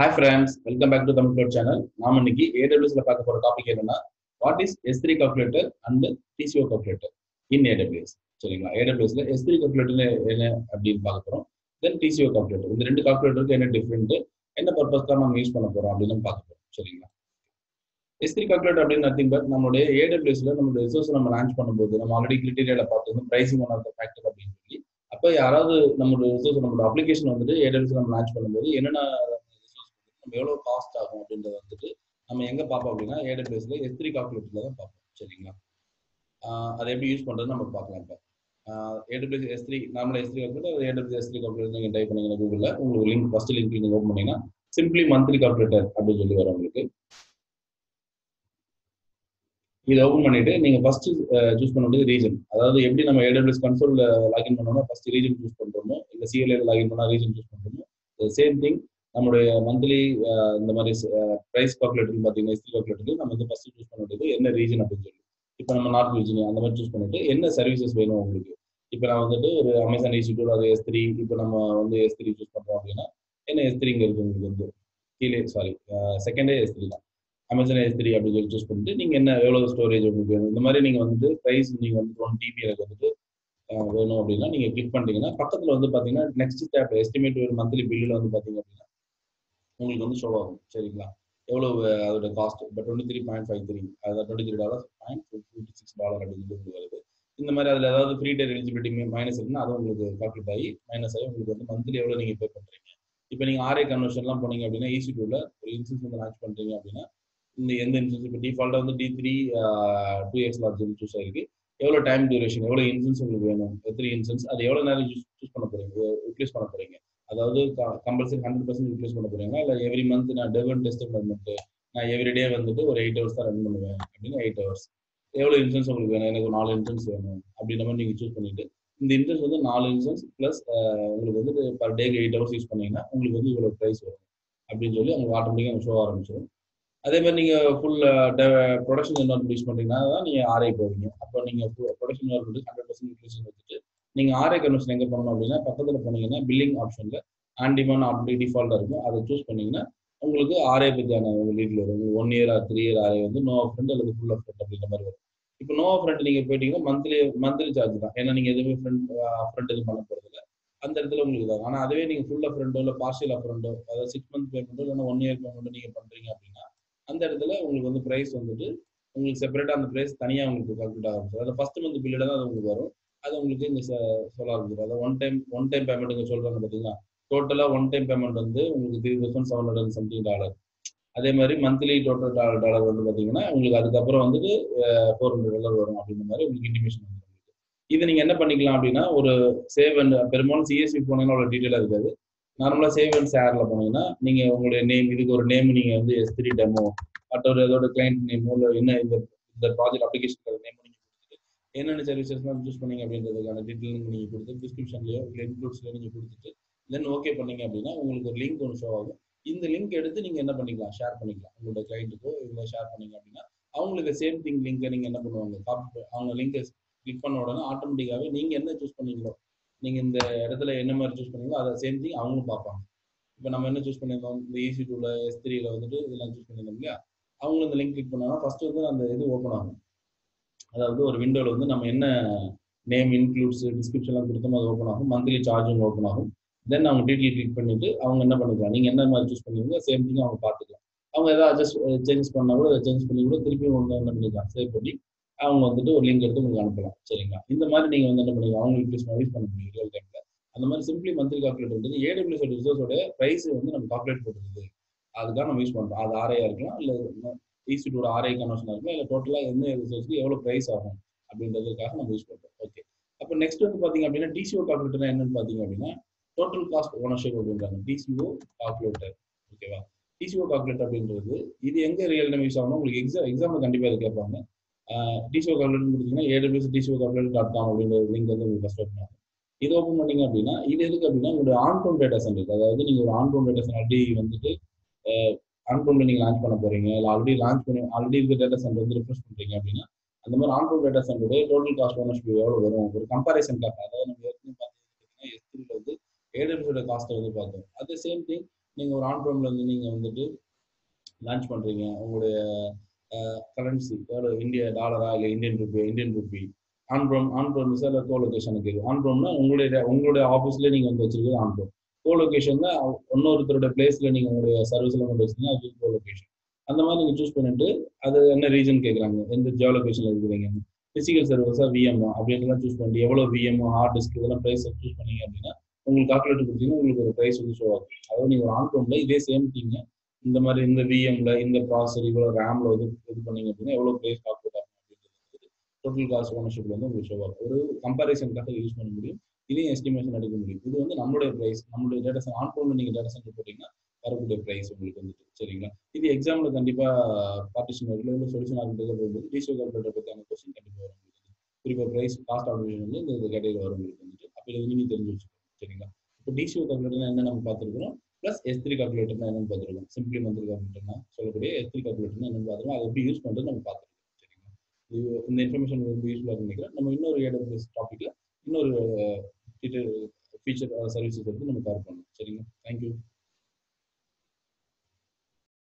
Hi friends, welcome back to Tamil Cloud channel. நாம இன்னைக்கு AWS ல பார்க்க போற டாபிக் என்னன்னா what is S3 calculator and TCO calculator in AWS. சரிங்களா? AWS ல S3 calculator என்ன அப்படின்னு பார்க்க போறோம். Then TCO calculator. இந்த ரெண்டு கால்குலேட்டருக்கு என்ன டிஃபரெண்ட், என்ன பர்பஸ்க்காக நம்ம யூஸ் பண்ண போறோம் அப்படின்னு பார்க்க போறோம். சரிங்களா? S3 calculator அப்படின்னு நத்திங் பட் நம்மளுடைய AWS ல நம்மளுடைய ரிசோர்ஸ் நம்ம லான்ச் பண்ணும்போது நம்ம ஆல்ரெடி கிரிட்டீரியால பார்த்தோம் pricing one of the factor அப்படின்னு சொல்லி அப்போ யாராவது நம்மளுடைய ரிசோர்ஸ் நம்மளோட அப்ளிகேஷன் வந்துட்டு AWS நம்ம லான்ச் பண்ணும்போது என்னென்ன எவ்வளவு காஸ்ட் ஆகும் அப்படின்றத வந்துட்டு நம்ம எங்க பார்ப்போம் அப்படின்னா AWSல S3 கால்குலேட்டர்ல தான் பார்ப்போம். சரிங்களா? அதை எப்படி யூஸ் பண்றது நம்ம பார்க்கலாம். இப்போ AWS S3 நார்மலா S3 calculator AWS S3 calculator நீங்க டைப் பண்ணீங்கன்னா கூகுள்ல உங்களுக்கு லிங்க் ஃபர்ஸ்ட் லிங்க் நீங்க ஓப்பன் பண்ணீங்கன்னா சிம்பிளி மந்த்லி கால்குலேட்டர் அப்படின்னு சொல்லி வரும் உங்களுக்கு. இதை ஓப்பன் பண்ணிட்டு நீங்க ஃபர்ஸ்ட் சூஸ் பண்ண வேண்டியது ரீஜன். அதாவது எப்படி நம்ம AWS கன்சோல்ல லாகின் பண்ணோம்னா ஃபர்ஸ்ட் ரீஜன் சூஸ் பண்றோமோ இல்ல CLA லாகின் பண்ணா ரீஜன் சூஸ் பண்றோமோ சேம் திங் நம்மளுடைய மந்த்லி இந்த மாதிரி பிரைஸ் கால்குலேட்டர் பார்த்தீங்கன்னா S3 கால்குலேட்டர் நம்ம வந்து ஃபர்ஸ்ட் சூஸ் பண்ண வேண்டியது என்ன ரீஜன் அப்படின்னு சொல்லி. இப்போ நம்ம நார்த் ரீஜன் அந்த மாதிரி சூஸ் பண்ணிட்டு என்ன சர்வீசஸ் வேணும் உங்களுக்கு. இப்போ நான் வந்துட்டு ஒரு அமேசான் EC2 அது S3 இப்போ நம்ம வந்து S3 சூஸ் பண்றோம் அப்படின்னா என்ன S3 இருக்கு உங்களுக்கு வந்து கீழே செகண்டே S3 தான். அமேசான் S3 அப்படின்னு சொல்லி சூஸ் பண்ணிட்டு நீங்க என்ன எவ்வளவு ஸ்டோரேஜ் உங்களுக்கு வேணும் இந்த மாதிரி நீங்க வந்துட்டு பிரைஸ் நீங்க வந்து 1 TB எனக்கு வந்துட்டு வேணும் அப்படின்னா நீங்க கிளிக் பண்ணிட்டீங்கன்னா பக்கத்துல வந்து பாத்தீங்கன்னா நெக்ஸ்ட் ஸ்டெப் எஸ்டிமேட் ஒரு மந்த்லி பில்லுல வந்து பாத்தீங்க அப்படின்னா உங்களுக்கு வந்து ஷோ ஆகும். சரிங்களா? எவ்வளவு அதோட காஸ்ட் இப்போ $23.53 அதாவது $23.56 அப்படின்னு சொல்லி வருது. இந்த மாதிரி அதில் ஏதாவது ஃப்ரீ டேர் எலிஜிபிலிட்டி மைனஸ் இருக்குன்னா அது உங்களுக்கு கால்குலேட் ஆகி மைனஸ் ஆகி உங்களுக்கு வந்து மந்த்லி எவ்வளோ நீங்கள் பே பண்ணுறீங்க. இப்போ நீங்கள் RA கன்வர்ஷன்லாம் போனீங்க அப்படின்னா EC2ல ஒரு இன்சூரன்ஸ் வந்து லான்ச் பண்ணுறீங்க அப்படின்னா இந்த எந்த இன்சூரன்ஸ் இப்போ டிஃபால்ட்டாக வந்து D3 2X லார்ஜ் சூஸ் ஆகிருக்கு. எவ்வளோ டைம் டியூரேஷன் எவ்வளோ இன்சூரன்ஸ் உங்களுக்கு வேணும் எத்தனை இன்சூரன்ஸ் அது எவ்வளோ நேரம் சூஸ் பண்ண போகிறீங்க யூட்டிலைஸ் பண்ண போகிறீங்க. அதாவது கம்பல்சரி 100% யூட்டிலைஸ் பண்ண போறீங்களா இல்லை எவ்ரி மந்த் நான் டெவன் டெஸ்ட் நான் எவ்ரிடே வந்துட்டு ஒரு 8 hours தான் ரன் பண்ணுவேன் அப்படின்னு 8 hours எவ்வளோ இன்சூரன்ஸ் உங்களுக்கு வேணும் எனக்கு 4 இன்சூரன்ஸ் வேணும் அப்படின்ற மாதிரி நீங்கள் சூஸ் பண்ணிட்டு இந்த இன்சூரன்ஸ் வந்து 4 இன்சூரன்ஸ் ப்ளஸ் உங்களுக்கு வந்து பர் டேக்கு 8 hours யூஸ் பண்ணீங்கன்னா உங்களுக்கு வந்து இவ்வளோ ப்ரைஸ் வரும் அப்படின்னு சொல்லி உங்களுக்கு ஆட்டோமேட்டிக்காக ஷோ ஆரம்பிச்சிடும். அதே மாதிரி நீங்கள் ஃபுல் ப்ரொடக்ஷன் இன்வெர்மெண்ட் யூஸ் பண்ணீங்கன்னா தான் நீங்கள் RA போவீங்க. அப்போ நீங்கள் ப்ரொடக்ஷன் இன்வெர்மெண்ட் 100% யூட்டிலைசேஷன் வச்சுட்டு நீங்க RA கன்வர்ஷன் எங்க பண்ணணும் அப்படின்னா பக்கத்துல போனீங்கன்னா பில்லிங் ஆப்ஷன்ல ஆன் டிமாண்ட் அப்படி டிஃபால்ட்டா இருக்கும் அதை சூஸ் பண்ணீங்கன்னா உங்களுக்கு RA பத்தியான உங்க லீட்ல வரும். 1 year or 3 year RA வந்து நோ ஃப்ரெண்ட் அல்லது ஃபுல் ஆஃப் ஃப்ரெண்ட் அப்படின்ற மாதிரி வரும். இப்போ நோ ஃப்ரெண்ட் நீங்க போயிட்டீங்கன்னா மந்த்லி சார்ஜ் தான். ஏன்னா நீங்க எதுவுமே ஃப்ரெண்ட் எதுவும் பண்ண போறது இல்லை அந்த இடத்துல உங்களுக்கு தான். ஆனா அதுவே நீங்க ஃபுல் ஆஃப் ஃப்ரெண்டோ இல்லை பார்ஷியல் ஆஃப் ஃப்ரெண்டோ அதாவது 6 month பேமெண்ட்டோ இல்லைன்னா 1 year பேமெண்ட்டோ நீங்க பண்றீங்க அப்படின்னா அந்த இடத்துல உங்களுக்கு வந்து பிரைஸ் வந்துட்டு உங்களுக்கு செப்பரேட்டா அந்த பிரைஸ் தனியா உங்களுக்கு கால்குலேட் ஆகும். அதாவது ஃபர்ஸ்ட் மந்த் பில்லில் தான் அது உங்களுக்கு வரும். அது உங்களுக்கு இங்க சொல்ல ஆரம்பிச்சிடும். அதாவது ஒன் டைம் பேமெண்ட் சொல்றாங்க பாத்தீங்களா. டோட்டலா ஒன் டைம் பேமெண்ட் வந்து உங்களுக்கு $3,700 அதே மாதிரி மந்த்லி டோட்டல் டாலர் வந்து பாத்தீங்கன்னா உங்களுக்கு அதுக்கப்புறம் வந்துட்டு $400 வரும் அப்படின்ற மாதிரி உங்களுக்கு இன்டிமேஷன் வந்து இதை நீங்க என்ன பண்ணிக்கலாம் அப்படின்னா ஒரு சேவ் அண்ட் பெரும்பாலும் CSV போனீங்கன்னா அவ்வளோ டீட்டெயிலாக இருக்காது. நார்மலா சேவ் அண்ட் ஷேர்ல போனீங்கன்னா நீங்க உங்களுடைய நேம் இதுக்கு ஒரு நேம் நீங்க வந்து S3 டெமோ மற்றொரு ஏதோட கிளைண்ட் நேமோ இல்லை என்ன இந்த ப்ராஜெக்ட் அப்ளிகேஷன் நேமோ நீங்க என்னென்ன சர்வீசஸ்லாம் சூஸ் பண்ணீங்க அப்படின்றதுக்கான டீட்டெயில் நீங்கள் கொடுத்து டிஸ்கிரிப்ஷன்லையோ இல்லை இன்க்ளூட்ஸ்லையோ நீங்கள் கொடுத்துட்டு தென் ஓகே பண்ணீங்க அப்படின்னா உங்களுக்கு ஒரு லிங்க் ஒன்று ஷோ ஆகும். இந்த லிங்க் எடுத்து நீங்கள் என்ன பண்ணிக்கலாம் ஷேர் பண்ணிக்கலாம் உங்களோட கிளைண்ட்டுக்கோ இதில் ஷேர் பண்ணீங்க அப்படின்னா அவங்களுக்கு சேம் திங் லிங்கை நீங்கள் என்ன பண்ணுவாங்க அவங்க லிங்கை கிளிக் பண்ண உடனே ஆட்டோமேட்டிக்காகவே நீங்கள் என்ன சூஸ் பண்ணீங்களோ நீங்கள் இந்த இடத்துல என்ன மாதிரி சூஸ் பண்ணீங்களோ அதை சேம் திங் அவங்களும் பார்ப்பாங்க. இப்போ நம்ம என்ன சூஸ் பண்ணியிருந்தோம் இந்த EC2ல S3ல வந்துட்டு இதெல்லாம் சூஸ் பண்ணியிருந்தோம் இல்லையா அவங்களும் இந்த லிங்க் கிளிக் பண்ணாங்கன்னா ஃபர்ஸ்ட் வந்து அந்த இது ஓப்பன் ஆகும். அதாவது ஒரு விண்டோவில் வந்து நம்ம என்ன நேம் இன்க்ளூட்ஸ் டிஸ்கிரிப்ஷன்லாம் கொடுத்தோமோ அது ஓப்பன் ஆகும். மந்த்லி சார்ஜும் ஓப்பன் ஆகும். தென் அவங்க டீட்டெயில் கிளிக் பண்ணிட்டு அவங்க என்ன பண்ணிக்கலாம் நீங்கள் என்ன மாதிரி சூஸ் பண்ணுவீங்க சேம் திங் அவங்க பார்த்துக்கலாம். அவங்க ஏதாவது அட்ஜஸ்ட் சேஞ்ச் பண்ணால் கூட சேஞ்ச் பண்ணி கூட திருப்பி ஒன்று என்ன பண்ணிக்கலாம் சேவ் பண்ணி அவங்க வந்துட்டு ஒரு லிங்க் எடுத்து உங்களுக்கு அனுப்பலாம். சரிங்களா? இந்த மாதிரி நீங்கள் வந்து என்ன பண்ணிக்கலாம் அவங்க யூஸ் பண்ண முடியும் ரியல் டைமில். அந்த மாதிரி சிம்பிளி மந்த்லி கால்குலேட் வந்து AWS ரிசோர்ஸோட ப்ரைஸ் வந்து நம்ம கால்குலேட் பண்ணுறது அதுக்காக நம்ம யூஸ் பண்ணுறோம். அது RA இருக்கலாம் இல்லை EC2 RA கன்வர்ஷன் இருக்கலாம் இல்லை டோட்டலாக எந்த ரிசோர்ஸ்க்கு எவ்வளோ ப்ரைஸ் ஆகும் அப்படின்றதுக்காக நம்ம யூஸ் பண்ணுறோம். ஓகே, அப்போ நெக்ஸ்ட் வந்து பார்த்தீங்க அப்படின்னா TCO கால்குலேட்டர் என்னன்னு பார்த்தீங்க அப்படின்னா டோட்டல் காஸ்ட் ஓனர்ஷிப் அப்படின்றாங்க TCO கால்குலேட்டர். ஓகேவா? TCO கால்குலேட்டர் அப்படின்றது இது எங்க ரியல் டைம் யூஸ் ஆகணும் உங்களுக்கு எக்ஸாம்பிள் கண்டிப்பாக இது கேட்பாங்க. TCO கால்குலேட்டர் கொடுத்தீங்கன்னா AWS TCO calculator.com அப்படின்ற லிங்க் வந்து உங்களுக்கு ஃபர்ஸ்ட் ஓப்பன் ஆகும். இது ஓப்பன் பண்ணீங்க அப்படின்னா இது எதுக்கு அப்படின்னா உங்களுடைய ஆன்டோன் டேட்டா சென்டர் அதாவது நீங்கள் ஒரு ஆன்டோன் டேட்டா சென்டர் ஆல்ரெடி வந்துட்டு ஆன்டோன்ல நீங்கள் லான்ச் பண்ண போறீங்க இல்லை ஆல்ரெடி இருக்க டேட்டா சென்டர் வந்து ரிஃப்ரெஷ் பண்றீங்க அப்படின்னா அந்த மாதிரி ஆன்டோன் டேட்டா சென்டருடைய டோட்டல் காஸ்ட் ஓனர்ஷிப் எவ்வளோ வரும் ஒரு கம்பேரிசன் காஸ்ட். அதாவது நம்ம ஏற்கனவே பார்த்தீங்கன்னா S3ல வந்து AWS காஸ்ட்டை வந்து பார்த்தோம். அது சேம் திங் நீங்கள் ஒரு ஆன் ப்ரோம்ல இருந்து நீங்கள் வந்துட்டு லான்ச் பண்ணுறீங்க. உங்களுடைய கரன்சி எவ்வளோ, இந்திய டாலரா இல்லை இந்தியன் ருபி. ஆன் ப்ரோமிஸா இல்லை கோ லொகேஷனுக்கு இது. ஆன் ப்ரோம்னா உங்களுடைய ஆஃபீஸ்லேயே நீங்கள் வந்து வச்சிருக்கிறது ஆன் ப்ரோம். கோ லொகேஷன்னா இன்னொருத்தரோட பிளேஸில் நீங்கள் உங்களுடைய சர்வீஸ்லாம் கொண்டு வச்சிங்கன்னா அது கோ லொகேஷன். அந்த மாதிரி நீங்கள் சூஸ் பண்ணிட்டு அது என்ன ரீஜன் கேட்குறாங்க, எந்த ஜியோ லொகேஷனில் இருக்கிறீங்க, பிசிக்கல் சர்வீஸா விஎம் அப்படின்றலாம் சூஸ் பண்ணிட்டு எவ்வளோ விஎம் ஹார்ட் டிஸ்க் இதெல்லாம் ப்ரைஸ் சூஸ் பண்ணீங்க அப்படின்னா உங்களுக்கு கால்குலேட்டர் கொடுத்தீங்கன்னா உங்களுக்கு ஒரு ப்ரைஸ் வந்து ஷோ ஆகும். அதாவது நீங்கள் ஒரு ஆன் ப்ரோம்ல இதே சேம் திங்க இந்த மாதிரி இந்த விஎம்ல இந்த ப்ராசஸர் இவ்வளோ ரேம்ல இது பண்ணீங்க அப்படின்னா எவ்வளோ ப்ரைஸ் கால்குலேட் ஆகும் அப்படின்றது டோட்டல் காஸ்ட் ஓனர்ஷிப்ல வந்து உங்களுக்கு ஷோ ஆகும். ஒரு கம்பேரிசனுக்காக யூஸ் பண்ண முடியும். இதையும் எஸ்டிமேஷன் எடுக்க முடியும். இது வந்து நம்மளுடைய ப்ரைஸ், நம்மளுடைய டேட்டா சென்டர் ஆன் ப்ரோம்ல நீங்கள் டேட்டா சென்டர் போட்டீங்கன்னா வரக்கூடிய ப்ரைஸ் உங்களுக்கு வந்துட்டு. சரிங்களா? இது எக்ஸாம்ல கண்டிப்பா பார்ட்டிஷன் ஒர்க்ல இல்லை சொல்யூஷன் ஆர்கிடெக்சர் போகும்போது டிசிஓ கால்குலேட்டர் பற்றியான கொஸ்டின் கண்டிப்பாக வரும் உங்களுக்கு. குறிப்பாக ப்ரைஸ் காஸ்ட் ஆப்டிமைசேஷன் வந்து இந்த கேட்டகரி வரும் உங்களுக்கு வந்துட்டு. அப்போ இதை நீங்கள் தெரிஞ்சு வச்சுக்கணும். சரிங்களா? இப்போ டிசிஓ கால்குலேட்டர்னா என்ன நம்ம பார்த்துருக்கோம், ப்ளஸ் S3 கால்குலேட்டர்னா என்னன்னு பார்த்துருக்கோம். சிம்பிளி மந்த்லி கால்குலேட்டர்னா சொல்லக்கூடிய S3 கால்குலேட்டர்னா என்னன்னு பார்த்துருக்கோம். அதை எப்படி யூஸ் பண்ணுறது நம்ம பார்த்துருக்கோம். சரிங்களா? இது இந்த இன்ஃபர்மேஷன் ரொம்ப யூஸ்ஃபுல்லாக நினைக்கிறேன். நம்ம இன்னொரு AWS டாப்பிக்ல இன்னொரு ஃபீச்சர் சர்வீசஸ் எடுத்து நம்ம கவர் பண்ணலாம். சரிங்களா? தேங்க்யூ.